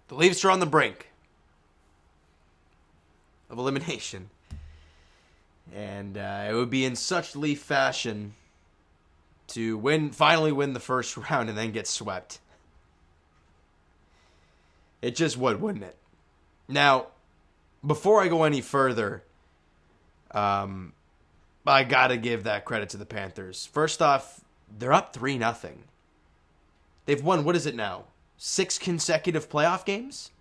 The Leafs are on the brink of elimination. And it would be in such Leaf fashion to finally win the first round and then get swept. It just would, wouldn't it? Now, before I go any further, I gotta give that credit to the Panthers. First off, they're up 3-0. They've won, what is it now? 6 consecutive playoff games?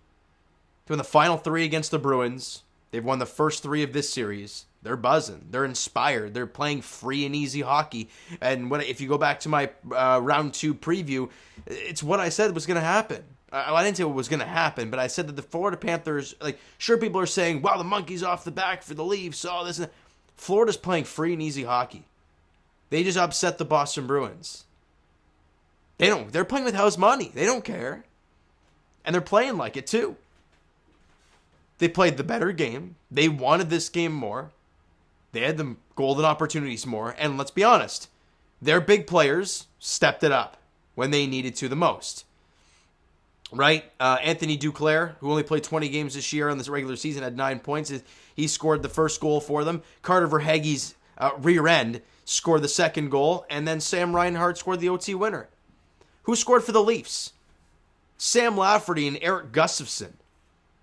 They won the final 3 against the Bruins. They've won the first 3 of this series. They're buzzing. They're inspired. They're playing free and easy hockey. And if you go back to my round 2 preview, it's what I said was going to happen. I didn't say what was going to happen, but I said that the Florida Panthers, sure, people are saying, wow, the monkey's off the back for the Leafs, all this and that. Florida's playing free and easy hockey. They just upset the Boston Bruins. They're playing with house money. They don't care. And they're playing like it too. They played the better game. They wanted this game more. They had the golden opportunities more. And let's be honest, their big players stepped it up when they needed to the most. Right? Anthony Duclair, who only played 20 games this year on this regular season, had 9 points. He scored the first goal for them. Carter Verhaeghe's rear end scored the second goal. And then Sam Reinhart scored the OT winner. Who scored for the Leafs? Sam Lafferty and Eric Gustafsson.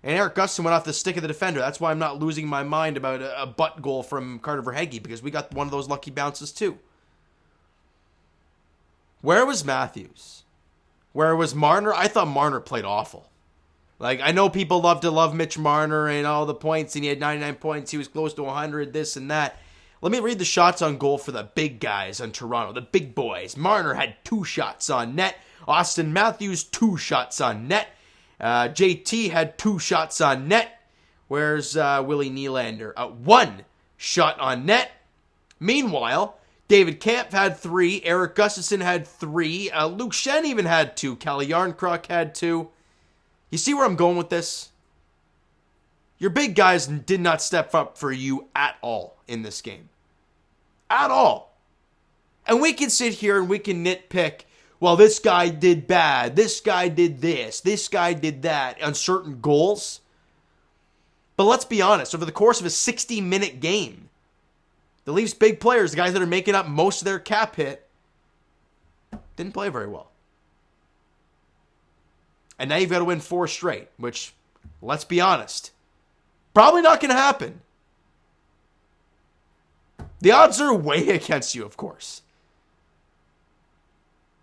And Eric Gustafsson went off the stick of the defender. That's why I'm not losing my mind about a butt goal from Carter Verhaeghe, because we got one of those lucky bounces too. Where was Matthews? Where was Marner? I thought Marner played awful. I know people love to love Mitch Marner and all the points, and he had 99 points. He was close to 100, this and that. Let me read the shots on goal for the big guys on Toronto, the big boys. Marner had 2 shots on net. Austin Matthews, 2 shots on net. JT had 2 shots on net. Where's Willie Nylander? 1 shot on net. Meanwhile, David Kampf had 3. Eric Gustafsson had 3. Luke Schenn even had 2. Calle Jarnkrok had 2. You see where I'm going with this? Your big guys did not step up for you at all in this game. At all. And we can sit here and we can nitpick, well, this guy did bad, this guy did this guy did that on certain goals. But let's be honest, over the course of a 60-minute game, the Leafs' big players, the guys that are making up most of their cap hit, didn't play very well. And now you've got to win 4 straight, which, let's be honest, probably not going to happen. The odds are way against you, of course.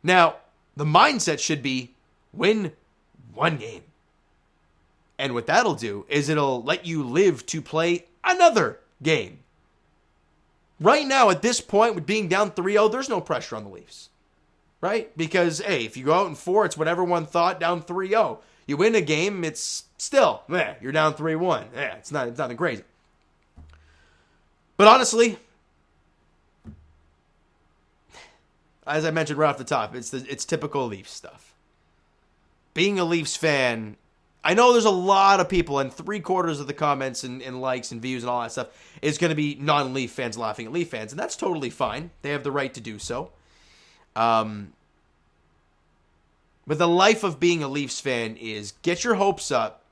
Now, the mindset should be win 1 game. And what that'll do is it'll let you live to play another game. Right now, at this point, with being down 3-0, there's no pressure on the Leafs. Right? Because, hey, if you go out in 4, it's what everyone thought, down 3-0. You win a game, it's still, you're down 3-1. It's nothing crazy. But honestly, as I mentioned right off the top, it's typical Leafs stuff. Being a Leafs fan, I know there's a lot of people, and 3/4 of the comments and likes and views and all that stuff is going to be non-Leaf fans laughing at Leaf fans, and that's totally fine. They have the right to do so. But the life of being a Leafs fan is get your hopes up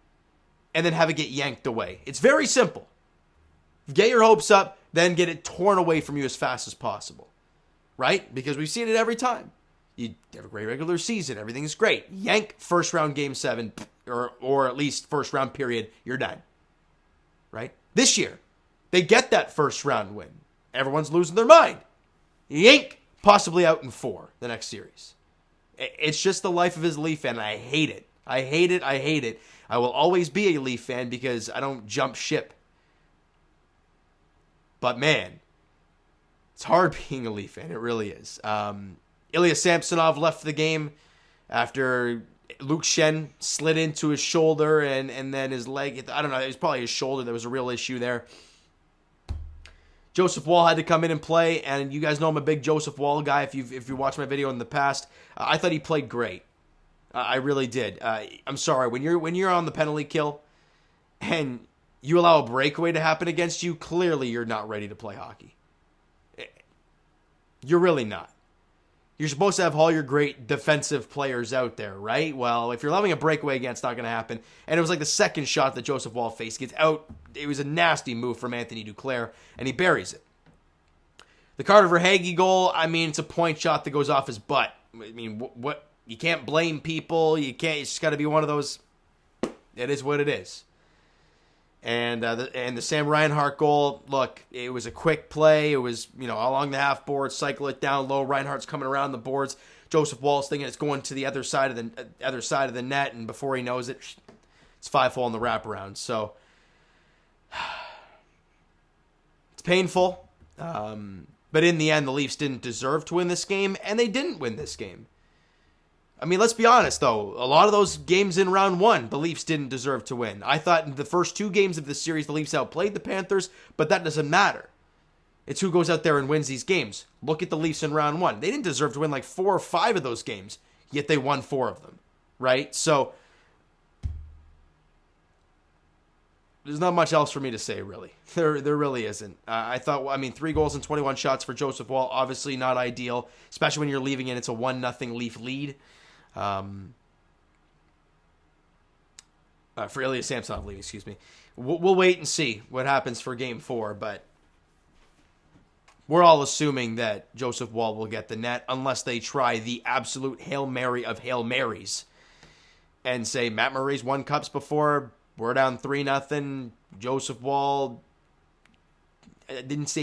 and then have it get yanked away. It's very simple. Get your hopes up, then get it torn away from you as fast as possible. Right? Because we've seen it every time. You have a great regular season. Everything's great. Yank first round game 7, or at least first round period, you're done. Right? This year, they get that first round win. Everyone's losing their mind. Yank, possibly out in 4 the next series. It's just the life of his Leaf fan, and I hate it. I hate it. I hate it. I will always be a Leaf fan because I don't jump ship. But man, it's hard being a Leaf fan. It really is. Ilya Samsonov left the game after Luke Schenn slid into his shoulder and then his leg. I don't know. It was probably his shoulder. There was a real issue there. Joseph Woll had to come in and play, and you guys know I'm a big Joseph Woll guy. If you watched my video in the past, I thought he played great. I really did. I'm sorry, when you're on the penalty kill and you allow a breakaway to happen against you, clearly you're not ready to play hockey. You're really not. You're supposed to have all your great defensive players out there, right? Well, if you're allowing a breakaway again, it's not going to happen. And it was like the second shot that Joseph Wall faced. Gets out. It was a nasty move from Anthony Duclair, and he buries it. The Carter Verhaeghe goal, I mean, it's a point shot that goes off his butt. I mean, what you can't blame people. You just got to be one of those. It is what it is. And the Sam Reinhart goal, look, it was a quick play. It was, along the half board, cycle it down low. Reinhart's coming around the boards. Joseph Wall's thinking it's going to the other side of the net, and before he knows it, it's 5-hole in the wraparound. So it's painful. But in the end, the Leafs didn't deserve to win this game, and they didn't win this game. I mean, let's be honest, though. A lot of those games in round one, the Leafs didn't deserve to win. I thought in the first 2 games of the series, the Leafs outplayed the Panthers, but that doesn't matter. It's who goes out there and wins these games. Look at the Leafs in round one. They didn't deserve to win like 4 or 5 of those games, yet they won 4 of them, right? So there's not much else for me to say, really. There really isn't. I thought, 3 goals and 21 shots for Joseph Wall, obviously not ideal, especially when you're leaving in. It's a 1-0 Leaf lead. For Ilya Samsonov leaving, excuse me. We'll wait and see what happens for Game 4, but we're all assuming that Joseph Wall will get the net unless they try the absolute Hail Mary of Hail Marys and say Matt Murray's won cups before. We're down 3-0. Joseph Wall didn't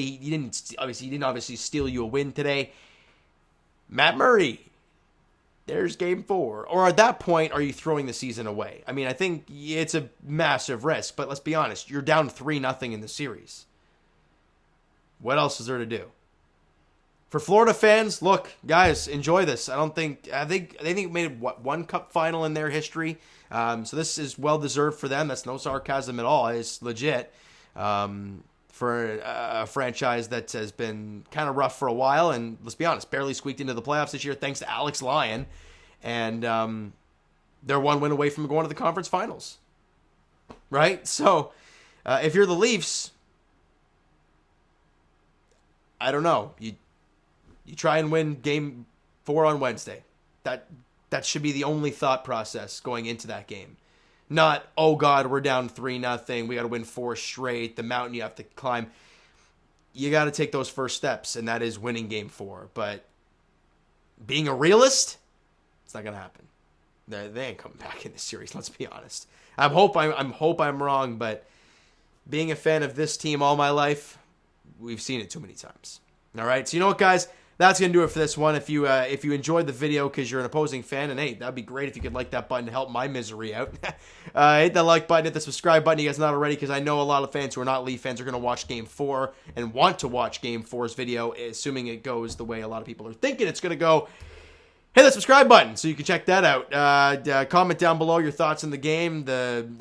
obviously steal you a win today. Matt Murray, there's Game 4. Or at that point, are you throwing the season away? I mean, I think it's a massive risk, but let's be honest. You're down 3-0 in the series. What else is there to do? For Florida fans, look, guys, enjoy this. I think they made one cup final in their history. So this is well deserved for them. That's no sarcasm at all. It's legit for a franchise that has been kind of rough for a while, and let's be honest, barely squeaked into the playoffs this year thanks to Alex Lyon, and they're 1 win away from going to the conference finals. Right? So if you're the Leafs, I don't know. You try and win Game 4 on Wednesday. That should be the only thought process going into that game. Not, oh God, we're down 3-0. We got to win 4 straight. The mountain you have to climb. You got to take those first steps, and that is winning Game 4. But being a realist, it's not going to happen. They ain't coming back in this series, let's be honest. I hope I'm wrong, but being a fan of this team all my life, we've seen it too many times. All right, so you know what, guys? That's going to do it for this one. If you enjoyed the video because you're an opposing fan, and hey, that'd be great if you could like that button to help my misery out. Hit that like button, hit the subscribe button. You guys not already, because I know a lot of fans who are not Leaf fans are going to watch Game 4 and want to watch Game 4's video, assuming it goes the way a lot of people are thinking it's going to go. Hit the subscribe button so you can check that out. Comment down below your thoughts on the game,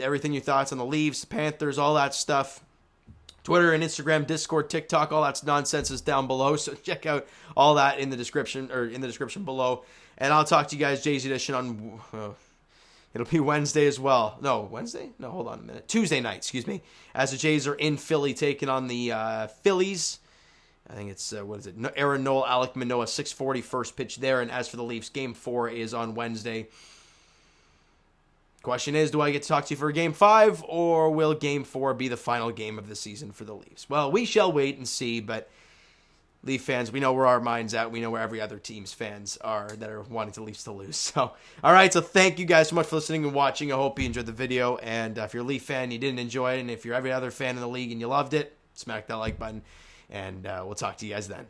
everything your thoughts on the Leafs, Panthers, all that stuff. Twitter and Instagram, Discord, TikTok, all that nonsense is down below. So check out all that in the description below. And I'll talk to you guys Jay's Edition on it'll be Wednesday as well. No, Wednesday? No, hold on a minute. Tuesday night, excuse me. As the Jays are in Philly taking on the Phillies. I think it's Aaron Noel, Alec Manoah, 6:40 first pitch there. And as for the Leafs, Game 4 is on Wednesday. Question is, do I get to talk to you for Game 5, or will Game 4 be the final game of the season for the Leafs? Well, we shall wait and see, but Leaf fans, we know where our mind's at. We know where every other team's fans are that are wanting the Leafs to lose. So, all right, so thank you guys so much for listening and watching. I hope you enjoyed the video, and if you're a Leaf fan, you didn't enjoy it, and if you're every other fan in the league and you loved it, smack that like button, and we'll talk to you guys then.